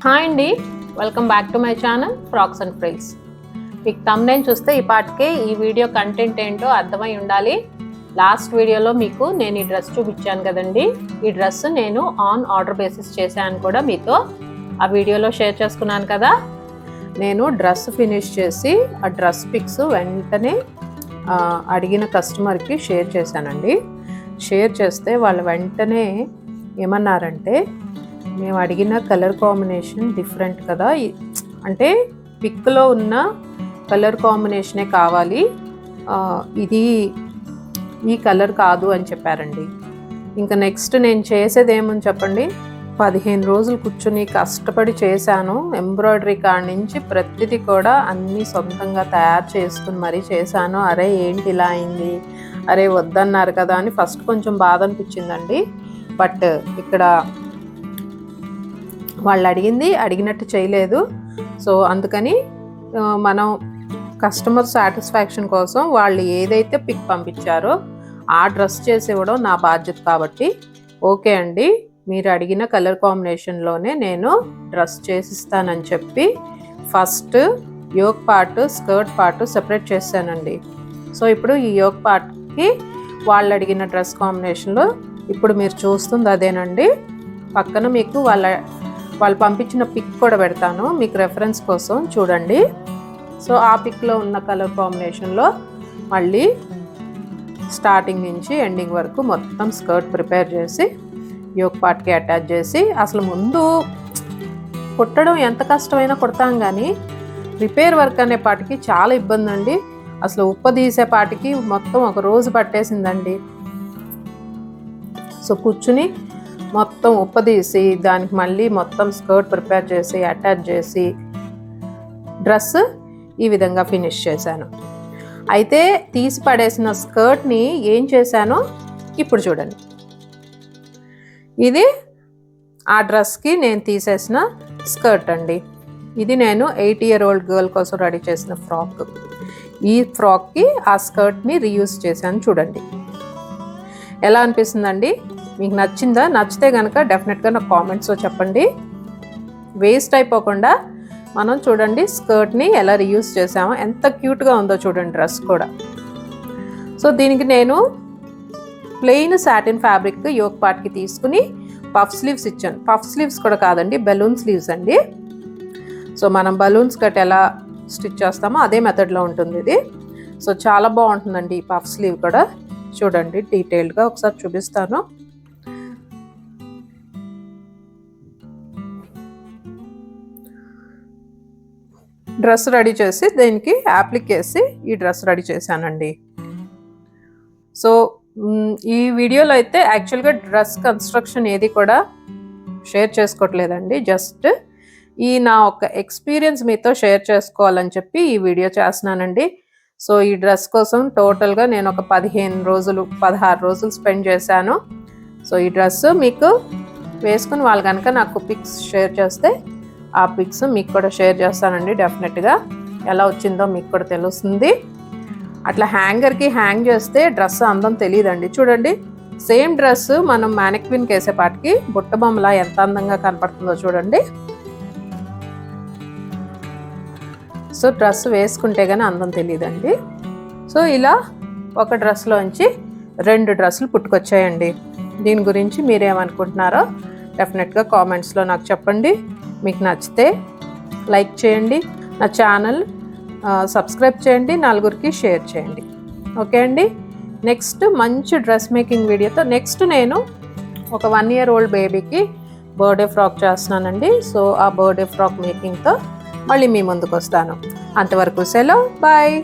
Hi అండి, welcome back to my channel frocks and frills. మీకు thumbnail చూస్తే ఈ పాటికే ఈ వీడియో కంటెంట్ ఏంటో అర్థమై ఉండాలి. లాస్ట్ వీడియోలో మీకు నేను ఈ డ్రెస్ చూపించాను కదండి. ఈ డ్రెస్ నేను ఆన్ ఆర్డర్ బేసిస్ చేశాను కూడా మీతో ఆ వీడియోలో షేర్ చేసుకున్నాను కదా. నేను డ్రెస్ ఫినిష్ చేసి ఆ డ్రెస్ పిక్స్ వెంటనే అడిగిన కస్టమర్కి షేర్ చేశానండి. షేర్ చేస్తే వాళ్ళు వెంటనే ఏమన్నారంటే, మేము అడిగిన కలర్ కాంబినేషన్ డిఫరెంట్ కదా, అంటే పిక్లో ఉన్న కలర్ కాంబినేషనే కావాలి, ఇది ఈ కలర్ కాదు అని చెప్పారండి. ఇంకా నెక్స్ట్ నేను చేసేది ఏమని చెప్పండి, 15 రోజులు కూర్చుని కష్టపడి చేశాను. ఎంబ్రాయిడరీ కాడి నుంచి ప్రతిదీ కూడా అన్నీ సొంతంగా తయారు చేసుకుని మరీ చేశాను. అరే ఏంటి ఇలా అయింది, అరే వద్దన్నారు కదా అని ఫస్ట్ కొంచెం బాధ అనిపించిందండి. బట్ ఇక్కడ వాళ్ళు అడిగినట్టు చేయలేదు. సో అందుకని మనం కస్టమర్ సాటిస్ఫాక్షన్ కోసం వాళ్ళు ఏదైతే పిక్ పంపించారో ఆ డ్రెస్ చేసి ఇవ్వడం నా బాధ్యత. కాబట్టి ఓకే అండి, మీరు అడిగిన కలర్ కాంబినేషన్లోనే నేను డ్రెస్ చేసిస్తానని చెప్పి first yoke part skirt part separate చేశానండి. సో ఇప్పుడు ఈ యోక్ పార్ట్కి వాళ్ళు అడిగిన డ్రెస్ కాంబినేషన్లో ఇప్పుడు మీరు చూస్తుంది అదేనండి. పక్కన మీకు వాళ్ళు పంపించిన పిక్ కూడా పెడతాను మీకు రెఫరెన్స్ కోసం చూడండి. సో ఆ పిక్లో ఉన్న కలర్ కాంబినేషన్లో మళ్ళీ స్టార్టింగ్ నుంచి ఎండింగ్ వరకు మొత్తం స్కర్ట్ ప్రిపేర్ చేసి యోక్ పార్ట్కి అటాచ్ చేసి, అసలు ముందు కుట్టడం ఎంత కష్టమైనా కుడతాం కానీ రిపేర్ వర్క్ అనే పాటికి చాలా ఇబ్బంది అండి. అసలు ఉప్పదీసే పాటికి మొత్తం ఒక రోజు పట్టేసిందండి. సో కూర్చుని మొత్తం ఉప్పదీసి దానికి మళ్ళీ మొత్తం స్కర్ట్ ప్రిపేర్ చేసి అటాచ్ చేసి డ్రెస్ ఈ విధంగా ఫినిష్ చేశాను. అయితే తీసి పడేసిన స్కర్ట్ని ఏం చేశానో ఇప్పుడు చూడండి. ఇది ఆ డ్రెస్కి నేను తీసేసిన స్కర్ట్ అండి. ఇది నేను 8 year old గర్ల్ కోసం రెడీ చేసిన ఫ్రాక్. ఈ ఫ్రాక్కి ఆ స్కర్ట్ని రీయూజ్ చేశాను. చూడండి ఎలా అనిపిస్తుందండి, మీకు నచ్చిందా? నచ్చితే కనుక డెఫినెట్గా నాకు కామెంట్స్లో చెప్పండి. వేస్ట్ అయిపోకుండా మనం చూడండి స్కర్ట్ని ఎలా రీయూజ్ చేసామో, ఎంత క్యూట్గా ఉందో చూడండి డ్రెస్ కూడా. సో దీనికి నేను ప్లెయిన్ సాటిన్ ఫ్యాబ్రిక్ యోక్ పార్ట్కి తీసుకుని పఫ్ స్లీవ్స్ ఇచ్చాను. పఫ్ స్లీవ్స్ కూడా కాదండి, బెలూన్ స్లీవ్స్ అండి. సో మనం బలూన్స్ కట్ ఎలా స్టిచ్ చేస్తామో అదే మెథడ్లో ఉంటుంది ఇది. సో చాలా బాగుంటుందండి ఈ పఫ్ స్లీవ్ కూడా. చూడండి డీటెయిల్డ్గా ఒకసారి చూపిస్తాను. డ్రెస్ రెడీ చేసి దీనికి యాప్లిక్ వేసి ఈ డ్రెస్ రెడీ చేశానండి. సో ఈ వీడియోలో అయితే యాక్చువల్గా డ్రెస్ కన్స్ట్రక్షన్ ఏది కూడా షేర్ చేసుకోవట్లేదండి. జస్ట్ ఈ నా ఒక ఎక్స్పీరియన్స్ మీతో షేర్ చేసుకోవాలని చెప్పి ఈ వీడియో చేస్తున్నానండి. సో ఈ డ్రెస్ కోసం టోటల్గా నేను ఒక 16 రోజులు స్పెండ్ చేశాను. సో ఈ డ్రెస్ మీకు వేసుకుని వాళ్ళు కనుక నాకు పిక్స్ షేర్ చేస్తే ఆ పిక్స్ మీకు కూడా షేర్ చేస్తానండి. డెఫినెట్గా ఎలా వచ్చిందో మీకు కూడా తెలుస్తుంది. అట్లా హ్యాంగర్కి హ్యాంగ్ చేస్తే డ్రెస్ అందం తెలియదండి. చూడండి సేమ్ డ్రెస్ మనం మ్యానిక్విన్కి వేసేపాటికి బుట్ట బొమ్మలా ఎంత అందంగా కనపడుతుందో చూడండి. సో డ్రెస్ వేసుకుంటే కానీ అందం తెలియదండి. సో ఇలా ఒక డ్రెస్లోంచి 2 డ్రెస్సులు పుట్టుకొచ్చాయండి. దీని గురించి మీరేమనుకుంటున్నారో డెఫినెట్గా కామెంట్స్లో నాకు చెప్పండి. మీకు నచ్చితే లైక్ చేయండి, నా ఛానల్ సబ్స్క్రైబ్ చేయండి, 4గురికి షేర్ చేయండి. ఓకే అండి, నెక్స్ట్ మంచి డ్రెస్ మేకింగ్ వీడియోతో నెక్స్ట్ నేను ఒక 1 year old బేబీకి బర్త్డే ఫ్రాక్ చేస్తున్నానండి. సో ఆ బర్త్డే ఫ్రాక్ మేకింగ్తో మళ్ళీ మీ ముందుకు వస్తాను. అంతవరకు సెలవు, బాయ్.